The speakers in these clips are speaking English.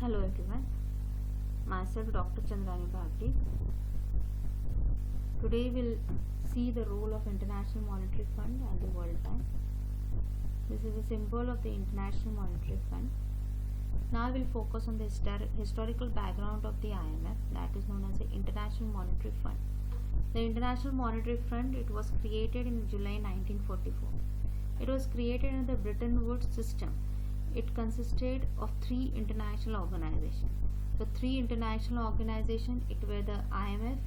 Hello everyone, myself Dr. Chandrani Bhagdi. Today we'll see the role of International Monetary Fund and the World Bank. This is a symbol of the International Monetary Fund. Now we'll focus on the historical background of the IMF, that is known as the International Monetary Fund. The International Monetary Fund, it was created in July 1944. It was created in the Bretton Woods system. It consisted of three international organizations. The three international organizations, it were the IMF,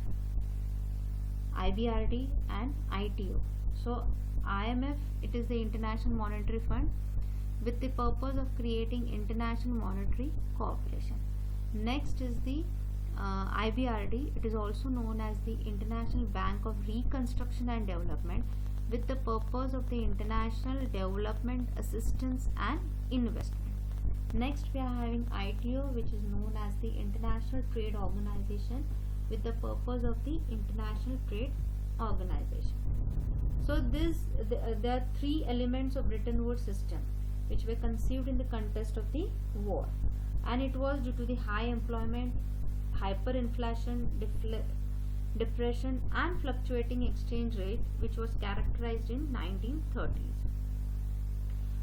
IBRD and ITO. So IMF, it is the International Monetary Fund with the purpose of creating international monetary cooperation. Next is the IBRD, it is also known as the International Bank of Reconstruction and Development, with the purpose of the international development assistance and investment. Next we are having ITO, which is known as the International Trade Organization, with the purpose of the international trade organization. So there are three elements of Bretton Woods system which were conceived in the context of the war, and it was due to the high employment, hyperinflation, depression and fluctuating exchange rate, which was characterized in 1930s.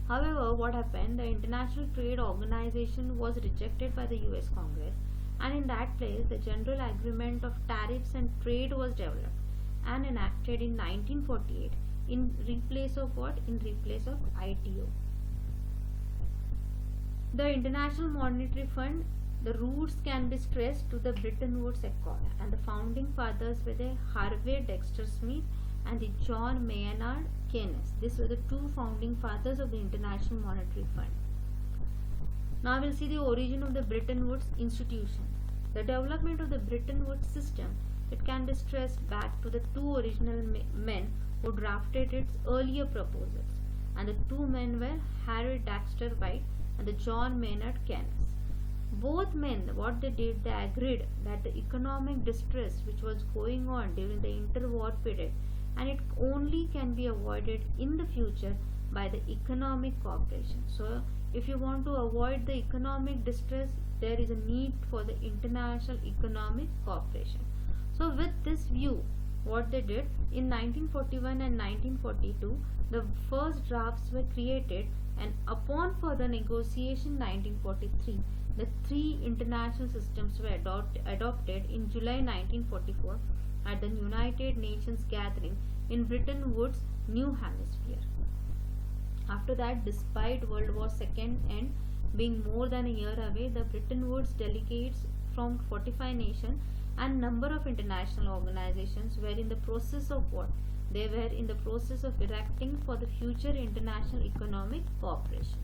However, what happened, the International Trade Organization was rejected by the US Congress, and in that place the General Agreement of Tariffs and Trade was developed and enacted in 1948 in replace of what? In replace of ITO. The International Monetary Fund, the roots can be traced to the Bretton Woods Accord, and the founding fathers were the Harvey Dexter Smith and the John Maynard Keynes. These were the two founding fathers of the International Monetary Fund. Now we'll see the origin of the Bretton Woods institution. The development of the Bretton Woods system, it can be traced back to the two original men who drafted its earlier proposals, and the two men were Harry Dexter White and the John Maynard Keynes. Both men, what they did, they agreed that the economic distress which was going on during the interwar period, and it only can be avoided in the future by the economic cooperation. So if you want to avoid the economic distress, there is a need for the international economic cooperation. So with this view, what they did, in 1941 and 1942, the first drafts were created, and upon further negotiation 1943, the three international systems were adopted in July 1944 at the United Nations gathering in Bretton Woods, New Hampshire. After that, despite World War II end being more than a year away, the Bretton Woods delegates from 45 nations and number of international organizations were in the process of what? They were in the process of erecting for the future international economic cooperation.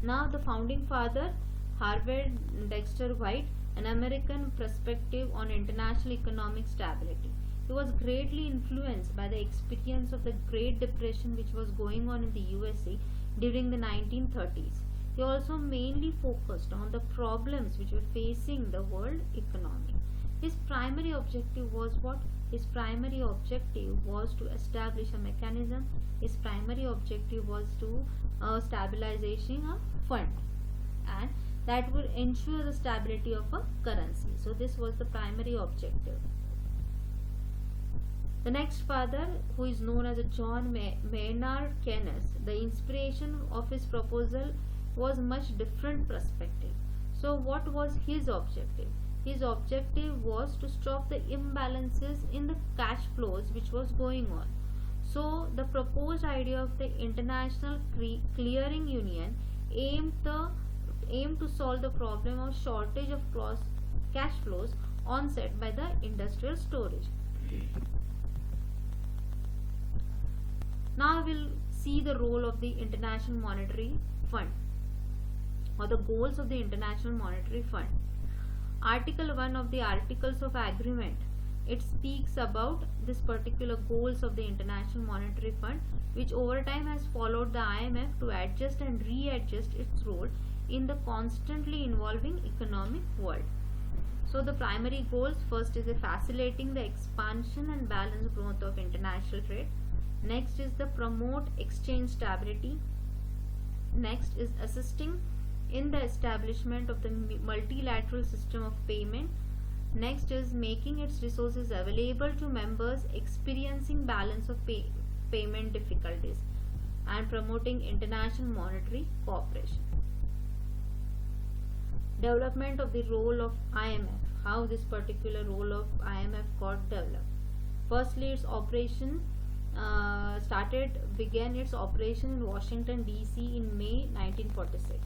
Now the founding father, Harvey Dexter White, an American perspective on international economic stability. He was greatly influenced by the experience of the Great Depression which was going on in the USA during the 1930s. He also mainly focused on the problems which were facing the world economy. His primary objective was what? His primary objective was to establish a mechanism. His primary objective was to stabilization of fund, and that would ensure the stability of a currency. So this was the primary objective. The next father, who is known as John Maynard Keynes, the inspiration of his proposal was much different perspective. So what was his objective? His objective was to stop the imbalances in the cash flows which was going on. So the proposed idea of the International Clearing Union aimed to solve the problem of shortage of cash flows onset by the industrial storage. Now we'll see the role of the International Monetary Fund, or the goals of the International Monetary Fund. Article 1 of the Articles of Agreement, it speaks about this particular goals of the International Monetary Fund, which over time has followed the IMF to adjust and readjust its role in the constantly evolving economic world. So the primary goals, first is facilitating the expansion and balanced growth of international trade. Next is the promote exchange stability. Next is assisting in the establishment of the multilateral system of payment. Next is making its resources available to members experiencing balance of payment difficulties and promoting international monetary cooperation. Development of the role of IMF. How this particular role of IMF got developed. Firstly, its operation began its operation in Washington DC in May 1946.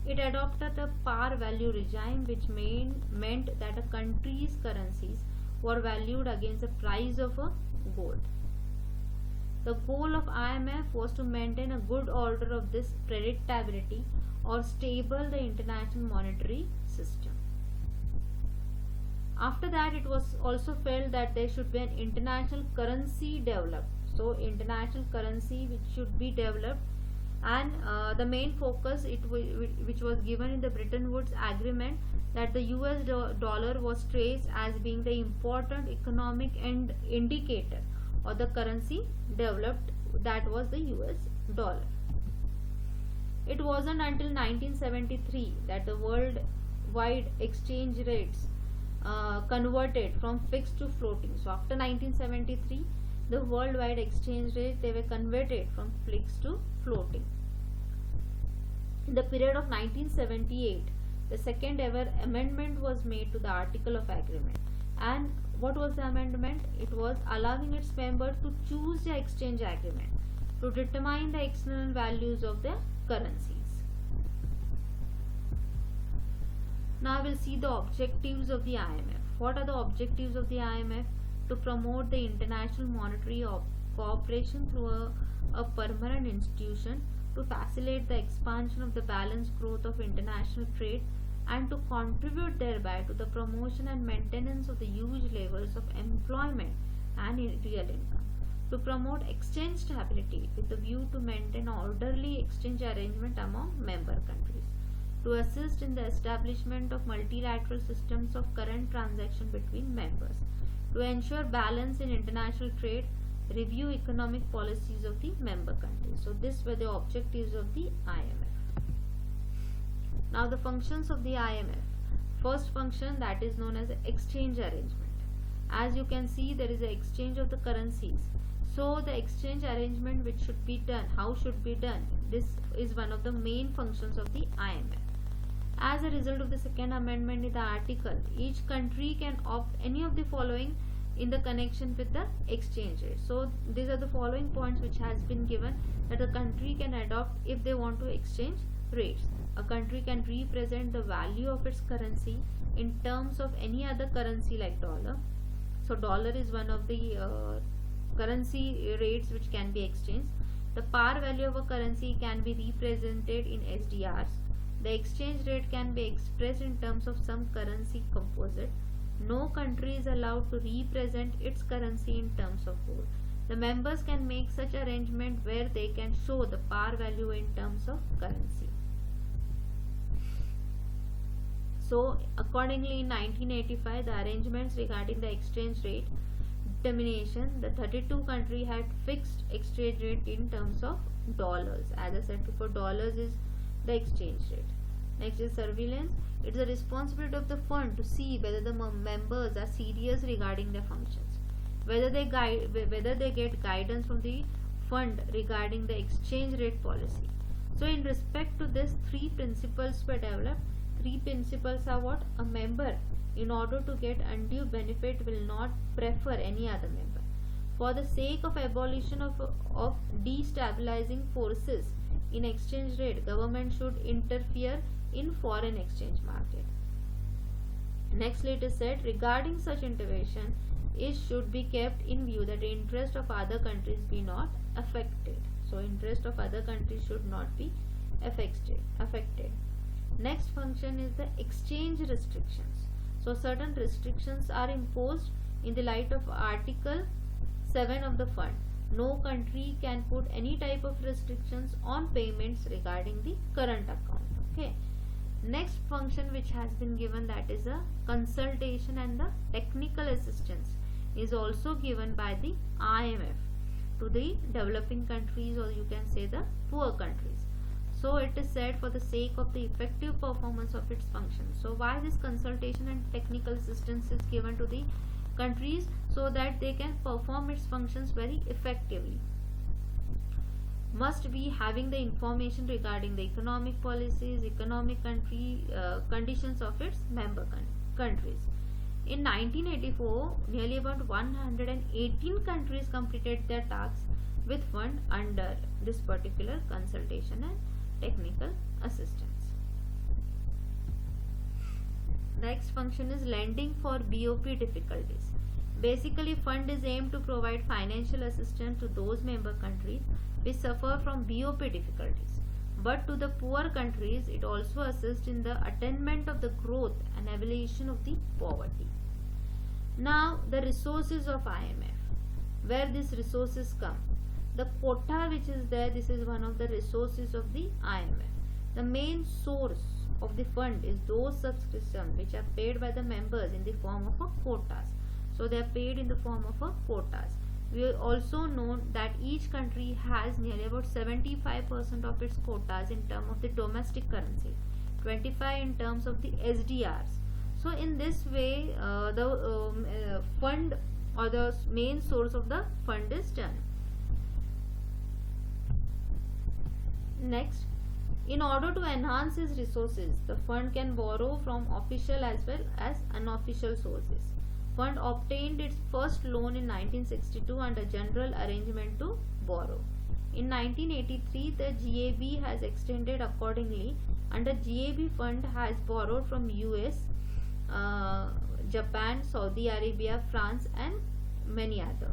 It adopted a par value regime, which meant that a country's currencies were valued against the price of a gold. The goal of IMF was to maintain a good order of this predictability or stable the international monetary system. After that, it was also felt that there should be an international currency developed. So, international currency which should be developed, and the main focus which was given in the Bretton Woods Agreement, that the US dollar was traced as being the important economic indicator or the currency developed, that was the US dollar. It wasn't until 1973 that the worldwide exchange rates converted from fixed to floating. So after 1973, the worldwide exchange rate, they were converted from fixed to floating. In the period of 1978, the second ever amendment was made to the Article of Agreement. And what was the amendment? It was allowing its members to choose the exchange agreement to determine the external values of their currencies. Now we'll see the objectives of the IMF. What are the objectives of the IMF? To promote the international monetary cooperation through a permanent institution, to facilitate the expansion of the balanced growth of international trade, and to contribute thereby to the promotion and maintenance of the huge levels of employment and real income, to promote exchange stability with a view to maintain orderly exchange arrangement among member countries, to assist in the establishment of multilateral systems of current transaction between members, to ensure balance in international trade, review economic policies of the member countries. So these were the objectives of the IMF. Now the functions of the IMF. First function, that is known as exchange arrangement. As you can see, there is an exchange of the currencies. So the exchange arrangement which should be done, how should be done, this is one of the main functions of the IMF. As a result of the second amendment in the article, each country can opt any of the following in the connection with the exchange rate. So these are the following points which has been given that a country can adopt if they want to exchange rates. A country can represent the value of its currency in terms of any other currency like dollar. So dollar is one of the currency rates which can be exchanged. The par value of a currency can be represented in SDRs. The exchange rate can be expressed in terms of some currency composite. No country is allowed to represent its currency in terms of gold. The members can make such arrangement where they can show the par value in terms of currency. So accordingly, in 1985, the arrangements regarding the exchange rate determination, the 32 countries had fixed exchange rate in terms of dollars. As I said before, dollars is the exchange rate. Next is surveillance. It is the responsibility of the fund to see whether the members are serious regarding their functions, whether they get guidance from the fund regarding the exchange rate policy. So in respect to this, three principles were developed. Three principles are what? A member, in order to get undue benefit, will not prefer any other member. For the sake of abolition of destabilizing forces in exchange rate, government should interfere in foreign exchange market. Nextly, it is said regarding such intervention, it should be kept in view that the interest of other countries be not affected. So interest of other countries should not be affected. Next function is the exchange restrictions. So certain restrictions are imposed in the light of Article 7 of the fund. No country can put any type of restrictions on payments regarding the current account. Okay. Next function which has been given, that is a consultation and the technical assistance is also given by the IMF to the developing countries, or you can say the poor countries. So it is said for the sake of the effective performance of its functions. So why this consultation and technical assistance is given to the countries? So that they can perform its functions very effectively. Must be having the information regarding the economic policies, economic conditions of its member countries. In 1984, nearly about 118 countries completed their tasks with fund under this particular consultation and technical assistance. Next function is lending for BOP difficulties. Basically, fund is aimed to provide financial assistance to those member countries which suffer from BOP difficulties. But to the poor countries, it also assists in the attainment of the growth and alleviation of the poverty. Now, the resources of IMF, where these resources come. The quota which is there, this is one of the resources of the IMF. The main source of the fund is those subscriptions which are paid by the members in the form of a quotas. So they are paid in the form of a quotas. We also know that each country has nearly about 75% of its quotas in terms of the domestic currency, 25% in terms of the SDRs. So in this way, the fund or the main source of the fund is done. Next, in order to enhance its resources, the fund can borrow from official as well as unofficial sources. Fund obtained its first loan in 1962 under general arrangement to borrow. In 1983, the GAB has extended accordingly. Under GAB, fund has borrowed from US, Japan, Saudi Arabia, France and many other.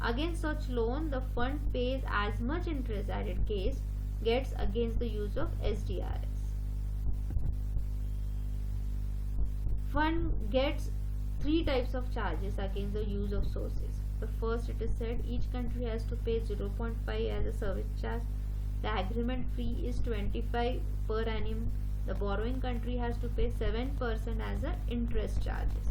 Against such loan, the fund pays as much interest as it gets against the use of SDRs. Fund gets three types of charges against the use of sources. The first, it is said each country has to pay 0.5 as a service charge. The agreement fee is 25 per annum. The borrowing country has to pay 7% as a interest charges.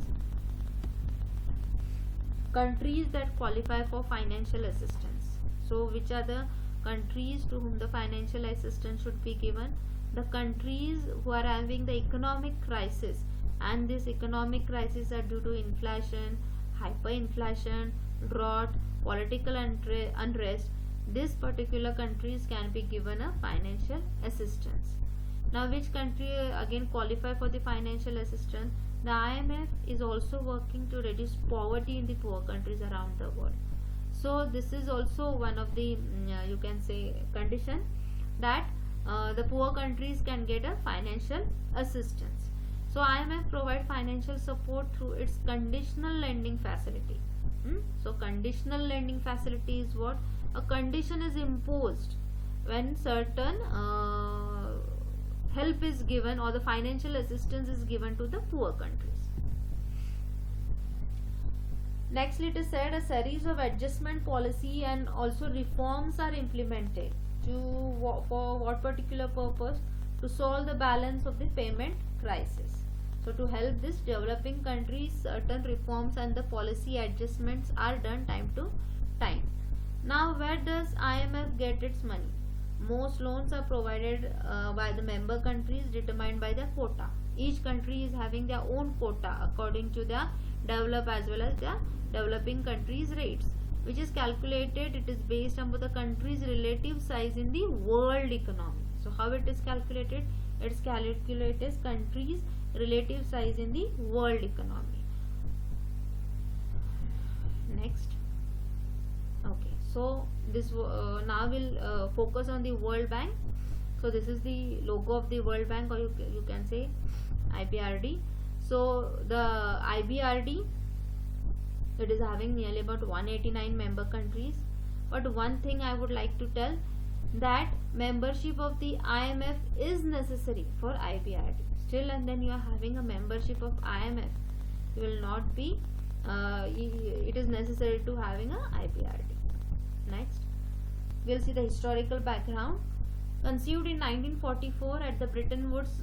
Countries that qualify for financial assistance. So which are the countries to whom the financial assistance should be given? The countries who are having the economic crisis, and this economic crisis are due to inflation, hyperinflation, drought, political unrest. These particular countries can be given a financial assistance. Now which country again qualify for the financial assistance? The IMF is also working to reduce poverty in the poor countries around the world. So this is also one of the you can say condition that the poor countries can get a financial assistance. So IMF provide financial support through its conditional lending facility. So conditional lending facility is what? A condition is imposed when certain help is given or the financial assistance is given to the poor countries. Next, it is said a series of adjustment policy and also reforms are implemented for what particular purpose? To solve the balance of the payment crisis. So to help this developing countries, certain reforms and the policy adjustments are done time to time. Now where does IMF get its money? Most loans are provided by the member countries determined by their quota. Each country is having their own quota according to their developed as well as their developing countries rates, which is calculated. It is based on the country's relative size in the world economy. So how it is calculated? It is calculated as countries relative size in the world economy. Next. Okay, so this now we'll focus on the World Bank. So this is the logo of the World Bank, or you can say IBRD. So the IBRD, it is having nearly about 189 member countries. But one thing I would like to tell, that membership of the IMF is necessary for IBRD. Still and then you are having a membership of IMF, you will not be it is necessary to having a IBRD. Next, we'll see the historical background. Conceived in 1944 at the Bretton Woods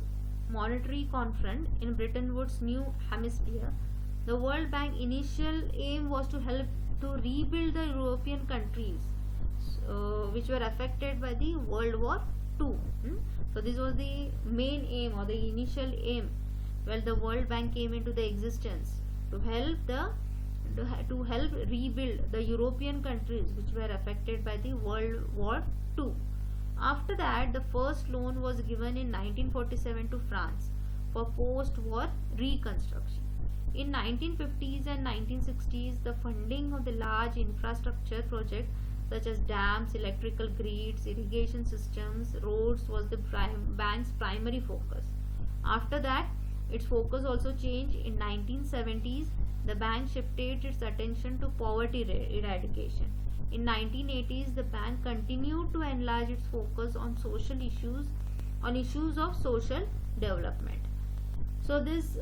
Monetary Conference in Bretton Woods, New Hampshire, the World Bank initial aim was to help to rebuild the European countries which were affected by the World War II. So this was the main aim or the initial aim when the World Bank came into the existence, to help rebuild the European countries which were affected by the World War II. After that, the first loan was given in 1947 to France for post-war reconstruction. In 1950s and 1960s, the funding of the large infrastructure projects such as dams, electrical grids, irrigation systems, roads was the bank's primary focus. After that, its focus also changed. In 1970s, the bank shifted its attention to poverty eradication. In 1980s, the bank continued to enlarge its focus on social issues, of social development. So this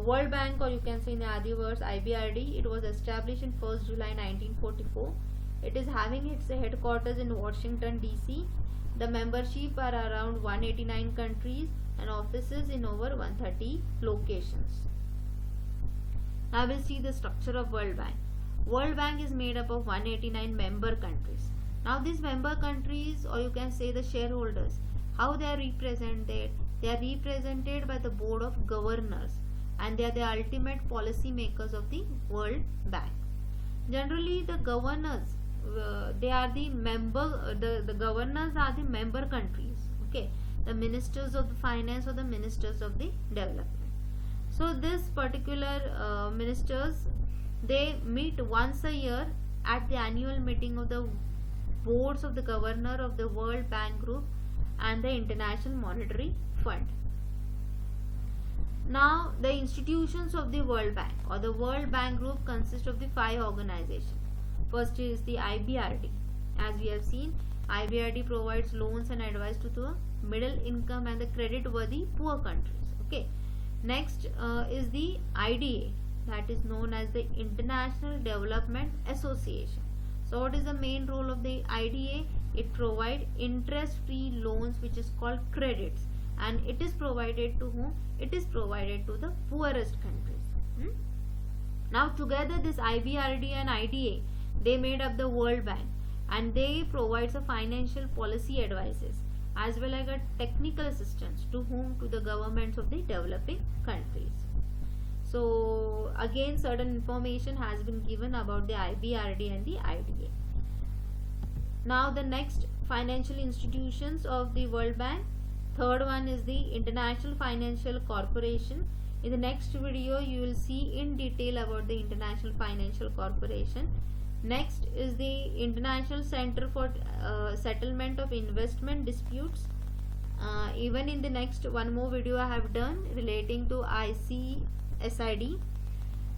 World Bank, or you can say in other words IBRD, it was established in 1st July 1944. It is having its headquarters in Washington DC. The membership are around 189 countries and offices in over 130 locations. Now we'll see the structure of World Bank. World Bank is made up of 189 member countries. Now these member countries, or you can say the shareholders, how they are represented? They are represented by the board of governors, and they are the ultimate policy makers of the World Bank. Generally, the governors, they are the member. The governors are the member countries. Okay, the ministers of the finance or the ministers of the development. So this particular ministers, they meet once a year at the annual meeting of the boards of the governor of the World Bank Group and the International Monetary Fund. Now, the institutions of the World Bank or the World Bank Group consist of the 5 organizations. First is the IBRD. As we have seen, IBRD provides loans and advice to the middle income and the credit worthy poor countries. Okay. Next is the IDA, that is known as the International Development Association. So what is the main role of the IDA? It provides interest-free loans, which is called credits, and it is provided to whom? It is provided to the poorest countries. Now together this IBRD and IDA, they made up the World Bank, and they provides a financial policy advices as well as a technical assistance to whom? To the governments of the developing countries. So again, certain information has been given about the IBRD and the IDA. Now the next financial institutions of the World Bank. Third one is the International Financial Corporation. In the next video, you will see in detail about the International Financial Corporation. Next is the International Center for Settlement of Investment Disputes. Even in the next one more video I have done relating to ICSID.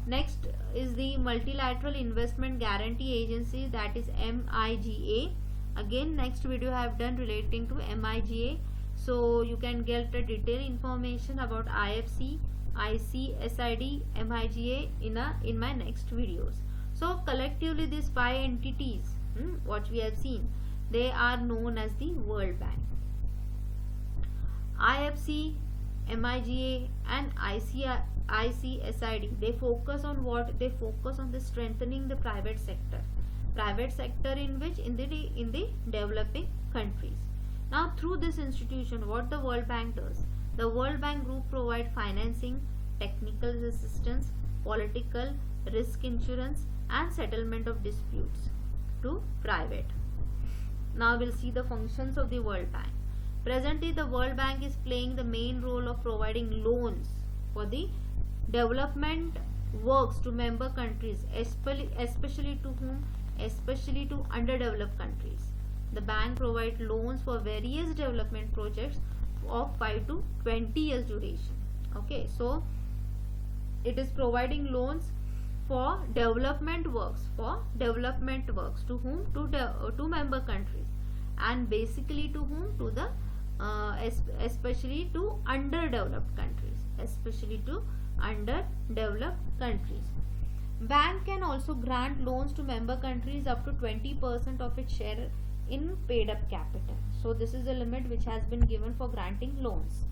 Next is the Multilateral Investment Guarantee Agency, that is MIGA. Again, next video I have done relating to MIGA. So you can get the detailed information about IFC, ICSID, MIGA in my next videos. So collectively these 5 entities, what we have seen, they are known as the World Bank. IFC, MIGA and ICSID, they focus on what? They focus on the strengthening the private sector. Private sector in which? In the developing countries. Now through this institution, what the World Bank does? The World Bank Group provide financing, technical assistance, political, risk insurance and settlement of disputes to private. Now we'll see the functions of the World Bank. Presently, the World Bank is playing the main role of providing loans for the development works to member countries, especially to whom? Especially to underdeveloped countries. The bank provides loans for various development projects of 5 to 20 years duration. Okay, so it is providing loans for development works, to whom? To member countries, and basically to whom? To the especially to underdeveloped countries. Bank can also grant loans to member countries up to 20% of its share in paid up capital. So this is the limit which has been given for granting loans.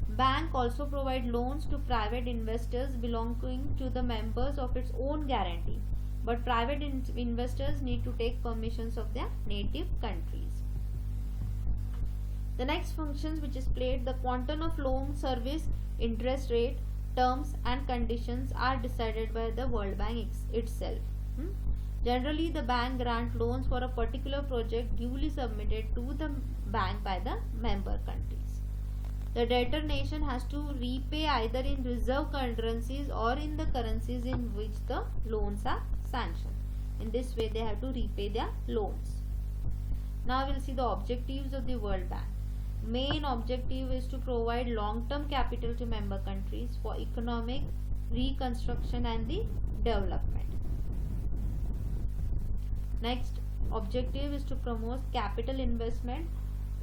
Bank also provide loans to private investors belonging to the members of its own guarantee, but private investors need to take permissions of their native countries. The next functions which is played, the quantum of loan service, interest rate, terms and conditions are decided by the World Bank itself. Generally, the bank grant loans for a particular project duly submitted to the bank by the member countries. The debtor nation has to repay either in reserve currencies or in the currencies in which the loans are sanctioned. In this way, they have to repay their loans. Now we'll see the objectives of the World Bank. Main objective is to provide long-term capital to member countries for economic reconstruction and the development. Next objective is to promote capital investment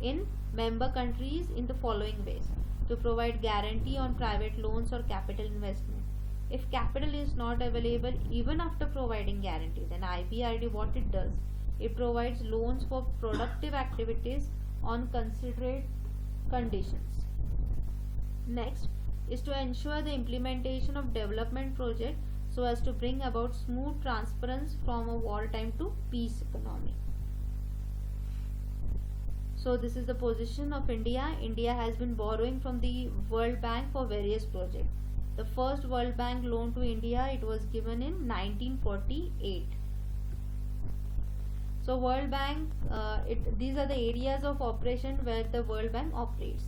in member countries in the following ways: to provide guarantee on private loans or capital investment. If capital is not available even after providing guarantee, then IBRD what it does, it provides loans for productive activities on considerate conditions. Next is to ensure the implementation of development project so as to bring about smooth transference from a wartime to peace economy. So this is the position of India. India has been borrowing from the World Bank for various projects. The first World Bank loan to India, it was given in 1948. So World Bank, these are the areas of operation where the World Bank operates.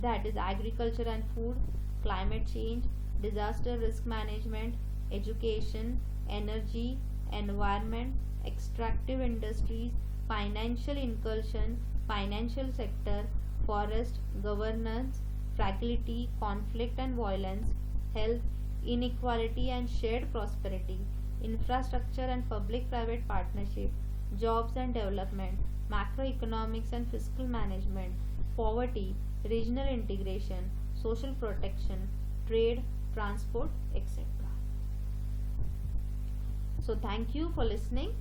That is agriculture and food, climate change, disaster risk management, education, energy, environment, extractive industries, financial inclusion, financial sector, forest, governance, fragility, conflict and violence, health, inequality and shared prosperity, infrastructure and public-private partnership, jobs and development, macroeconomics and fiscal management, poverty, regional integration, social protection, trade, transport, etc. So thank you for listening.